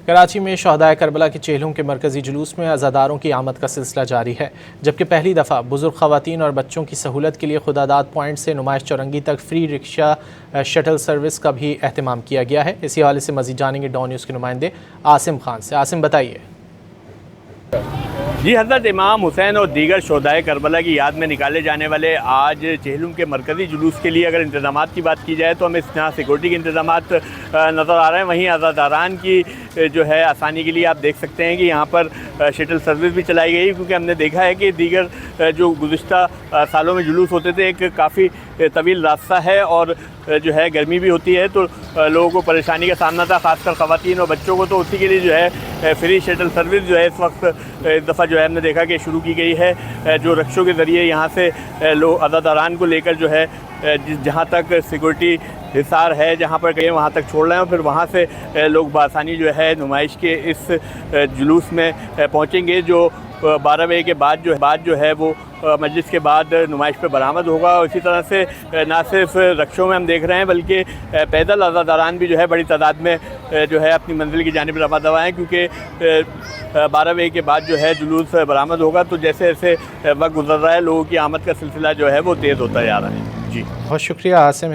कराची में शहदाए करबला के चेहलों के मरकजी जुलूस में अज़ादारों की आमद का सिलसिला जारी है, जबकि पहली दफ़ा बुजुर्ग ख़वातीन और बच्चों की सहूलत के लिए खुदादाद पॉइंट से नुमाइश चौरंगी तक फ्री रिक्शा शटल सर्विस का भी अहतमाम किया गया है। इसी हवाले से मज़ीद जानेंगे डॉन न्यूज़ के नुमाइंदे आसिम खान से। आसिम, बताइए। जी, हज़रत इमाम हुसैन और दीगर शोहदाए करबला की याद में निकाले जाने वाले आज चेहलुम के मरकज़ी जुलूस के लिए अगर इंतज़ामात की बात की जाए तो हमें यहाँ सिक्योरिटी के इंतज़ामात नज़र आ रहे हैं। वहीं अज़ादारान की जो है आसानी के लिए आप देख सकते हैं कि यहाँ पर शटल सर्विस भी चलाई गई, क्योंकि हमने देखा है कि दीगर जो गुज़िश्ता सालों में जुलूस होते थे एक काफ़ी तवील रास्ता है और जो है गर्मी भी होती है, तो लोगों को परेशानी का सामना था, ख़ासकर ख़वातीन और बच्चों को। तो उसी के लिए जो है फ्री शटल सर्विस जो है इस वक्त इस दफ़ा जो है हमने देखा कि शुरू की गई है, जो रक्षों के ज़रिए यहाँ से लोग अज़ादारान को लेकर जो है जहाँ तक सिक्योरिटी हिसार है, जहाँ पर गए वहाँ तक छोड़ रहे हैं और फिर वहाँ से लोग बआसानी जो है नुमाइश के इस जुलूस में पहुँचेंगे, जो 12 बजे के बाद जो है वो मजलिस के बाद नुमाइश पे बरामद होगा। और इसी तरह से ना सिर्फ रक्षों में हम देख रहे हैं बल्कि पैदल अज़ादारान भी जो है बड़ी तादाद में जो है अपनी मंजिल की जानिब रवा दवा हैं, क्योंकि 12 बजे के बाद जो है जुलूस बरामद होगा। तो जैसे जैसे वक्त गुजर रहा है लोगों की आमद का सिलसिला जो है वो तेज़ होता जा रहा है। जी, बहुत शुक्रिया आसिम।